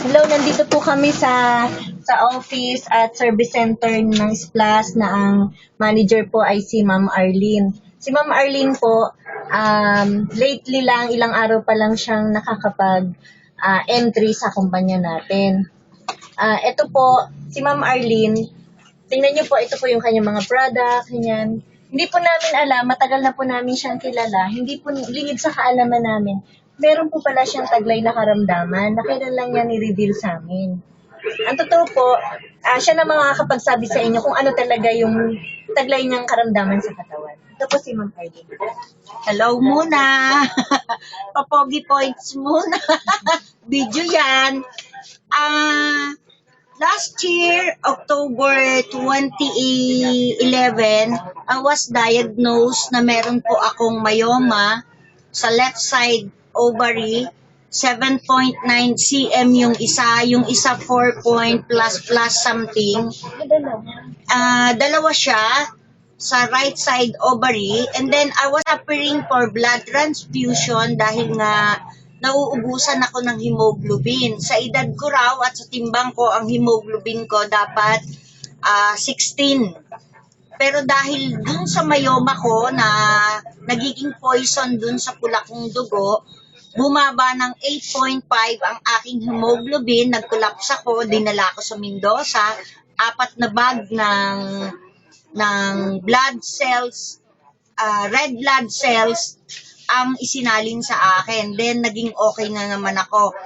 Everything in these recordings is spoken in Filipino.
Hello, nandito po kami sa office at service center ng SPLAS na ang manager po ay si Ma'am Arlene. Si Ma'am Arlene po, lately lang, ilang araw pa lang siyang nakakapag entry sa kumpanya natin. Ito po, si Ma'am Arlene, tingnan niyo po, ito po yung kanyang mga product, ganyan. Hindi po namin alam, matagal na po namin siyang kilala, hindi po lingid sa kaalaman namin. Meron po pala siyang taglay na karamdaman na kailan lang niya ni-reveal sa amin. Ang totoo po, siya na makakapagsabi sa inyo kung ano talaga yung taglay niyang karamdaman sa katawan. Ito po si Ma'am Arlene. Hello muna. Papogi points muna. Video yan. Last year, October 2011, I was diagnosed na meron po akong myoma sa left side ovary. 7.9 cm yung isa 4 point plus something. Dalawa siya sa right side ovary, and then I was suffering for blood transfusion dahil nga nauubusan ako ng hemoglobin. Sa edad ko raw at sa timbang ko, ang hemoglobin ko dapat 16. Pero dahil dun sa myoma ko na nagiging poison dun sa pula kong dugo, bumaba ng 8.5 ang aking hemoglobin, nagkulaps ako, dinala ko sa Mendoza, 4 na bag ng blood cells, red blood cells, ang isinalin sa akin. Then, naging okay na naman ako.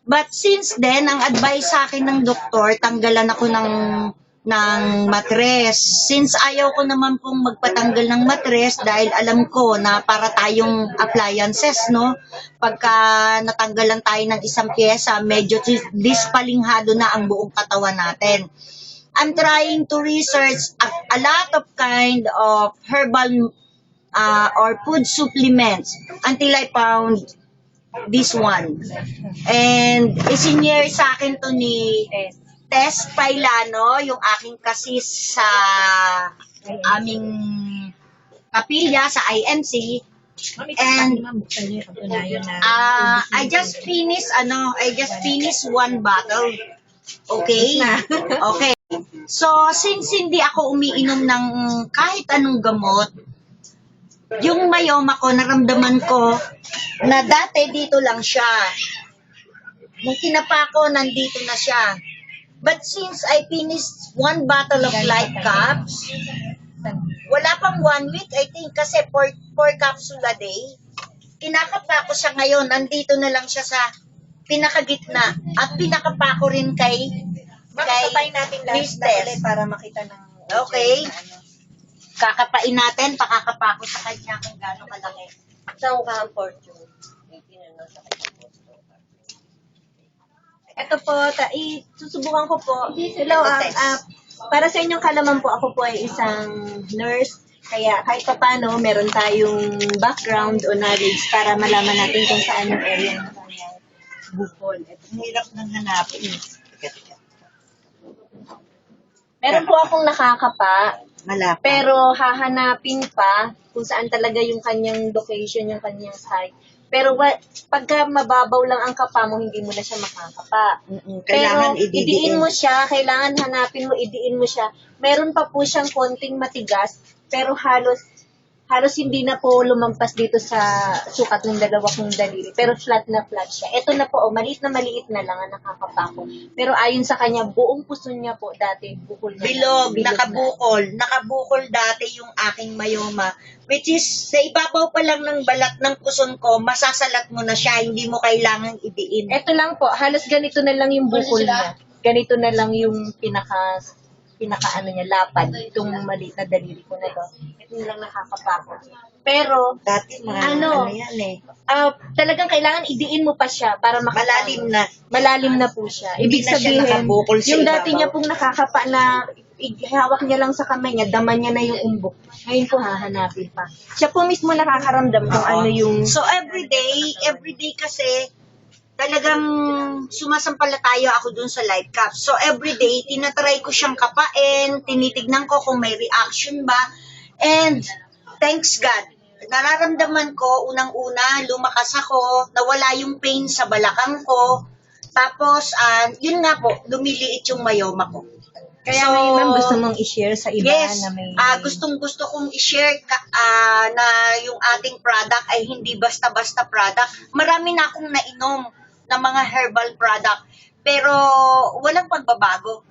But since then, ang advice sa akin ng doktor, tanggalan ako ng matres. Since ayaw ko naman pong magpatanggal ng matres dahil alam ko na para tayong appliances, no? Pagka natanggalan tayo ng isang pyesa, medyo dispalinghado na ang buong katawan natin. I'm trying to research a lot of kind of herbal or food supplements until I found this one. And isinyer sa akin to ni Tess Pailano, yung aking kasis sa aming kapilya sa INC. And I just finished one bottle. Okay? Okay. So, since hindi ako umiinom ng kahit anong gamot, yung myoma ko, naramdaman ko na dati dito lang siya. Nung kinapa ko, nandito na siya. But since I finished one bottle of light cups, wala pang 1 week, I think, kasi 4 capsule a day. Kinakapa ko siya ngayon, nandito na lang siya sa pinakagitna. At pinakapa ko rin kay Makasabay natin lahat Mistress. para makita ng Okay. Kakapain natin, pakakapa ko sa kanya kung gaano kalaki. Saan ka ang fortune? Ito po, susubukan ko po. Hello, para sa inyong kalaman po, ako po ay isang nurse. Kaya kahit pa paano, meron tayong background o knowledge para malaman natin kung saan yung area ng kanyang bukol. Ang hirap nang hanapin. Teka. Meron po akong nakakapa, Malapit. pero hahanapin pa kung saan talaga yung kanyang location, yung kanyang site. Pero pagka mababaw lang ang kapa mo, hindi mo na siya makakapa. Kailangan Pero idiin mo siya, kailangan hanapin mo, idiin mo siya. Meron pa po siyang konting matigas, pero halos hindi na po lumampas dito sa sukat ng dalawa kong daliri. Pero flat na flat siya. Ito na po, maliit na lang ang nakakapa ko. Pero ayon sa kanya, buong puso niya po dati, bukol na. Bilog, na. nakabukol. Nakabukol dati yung aking myoma. Which is, sa ibabaw pa lang ng balat ng puson ko, masasalat mo na siya, hindi mo kailangang idiin. Ito lang po, halos ganito na lang yung bukol niya. Ganito na lang yung pinaka niya, lapad. Itong maliit na daliri ko na to. Ito na lang nakakapako. Pero, Dati mga yan eh. talagang kailangan idiin mo pa siya para Malalim na. Malalim na po siya. Hindi Ibig na siya sabihin, nakabukol sa yung dati ibabaw. niya pong nakakapa na hawak niya lang sa kamay niya, dama niya na yung umbok. Ngayon po hahanapin pa. Siya po mismo nakakaramdam kung ano yung... So everyday kasi talagang sumasampalataya ako dun sa light cup. So everyday, tinatry ko siyang kapain, tinitignan ko kung may reaction ba. And thanks God, nararamdaman ko, unang-una, lumakas ako, nawala yung pain sa balakang ko, Tapos, yun nga po, lumiliit yung myoma ko. Kaya So, ngayon, ma'am, gusto mong i-share sa iba yes, na may... gustong-gusto kong i-share na yung ating product ay hindi basta-basta product. Marami na akong nainom na mga herbal product, pero walang pagbabago.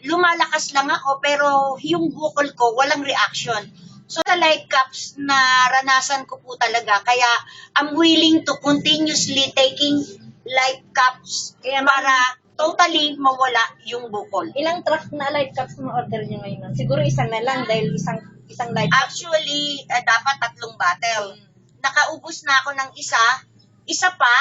Lumalakas lang ako, pero yung bukol ko, walang reaction. So, sa light cups, naranasan ko po talaga. Kaya, I'm willing to continuously taking light cups para totally mawala yung bukol. Ilang truck na light cups mo order niyo ngayon, ma'am? Siguro isa na lang dahil isang light cup. Actually, dapat 3 bottle. Nakaubos na ako ng isa pa,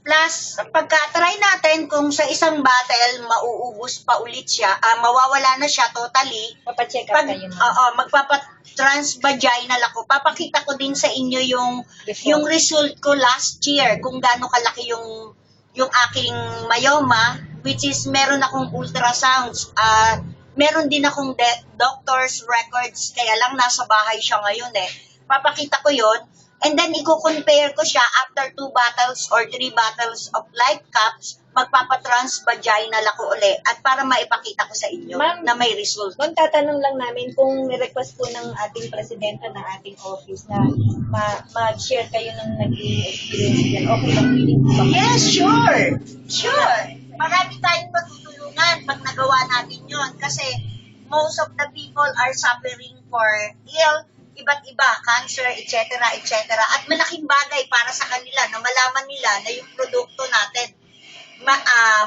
plus pagka-try natin kung sa isang bottle mauubos pa ulit siya, mawawala na siya totally. Papacheck up kayo, ma'am. Magpapa-transvaginal ako. Papakita ko din sa inyo yung result ko last year, kung gaano kalaki yung aking myoma, which is meron akong ultrasounds, meron din akong doctor's records, kaya lang nasa bahay siya ngayon eh. Papakita ko yon, and then i-compare ko siya after 2 bottles or 3 bottles of light cups, magpapa-transvaginal ako uli, at para maipakita ko sa inyo Ma'am, na may result. Ma'am, tatanong lang namin kung request po ng ating presidente ng ating office na mag-share kayo ng naging experience yan. Okay lang, willing po ba? Yes, sure. Sure. Marami tayong matutulungan pag nagawa natin yon, kasi most of the people are suffering for iba't iba, cancer, etc., etc. At malaking bagay para sa kanila na malaman nila na yung produkto natin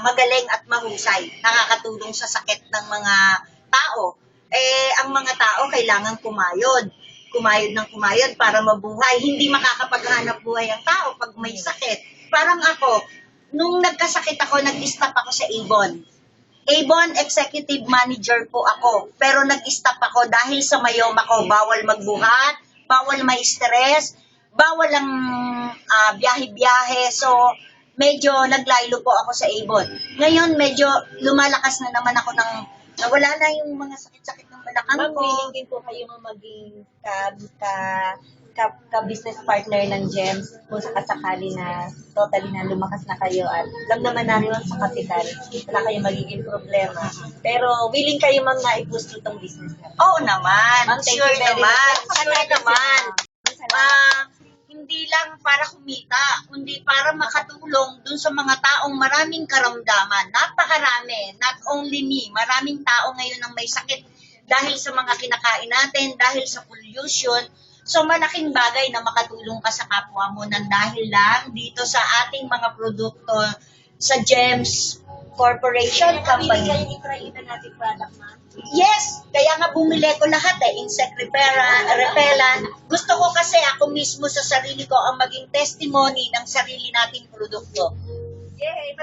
magaling at mahusay, nakakatulong sa sakit ng mga tao. Ang mga tao kailangan kumayod ng kumayod para mabuhay. Hindi makakapaghanap buhay ang tao pag may sakit. Parang ako, nung nagkasakit ako, nag-stop ako sa Avon. Avon Executive Manager po ako. Pero nag-stop ako dahil sa myoma ko. Bawal magbuhat, bawal may stress, bawal ang biyahe-biyahe. So, medyo naglaylo po ako sa Avon. Ngayon, medyo lumalakas na naman ako nawala na yung mga sakit-sakit ng balakang Ma'am, ko. willing din po kayo maging ka-business partner ng GEMS kung sakasakali na totally na lumakas na kayo at damdaman namin lang sa kapital, wala kayong magiging problema. Pero willing kayo, ma'am, na i-push itong business na. Oo naman. Ma'am, thank Sure you very naman. much. Sure naman. Salamat. Hindi lang para kumita, kundi para makatulong dun sa mga taong maraming karamdaman. Napakarami. Not only me. Maraming tao ngayon ang may sakit dahil sa mga kinakain natin, dahil sa pollution. So, malaking bagay na makatulong ka sa kapwa mo nang dahil lang dito sa ating mga produkto sa GEMS Corporation Company. natin product, ma'am. Yes, kaya nga bumili ko lahat insect repellent. Gusto ko kasi ako mismo sa sarili ko ang maging testimony ng sarili nating produkto. Yay!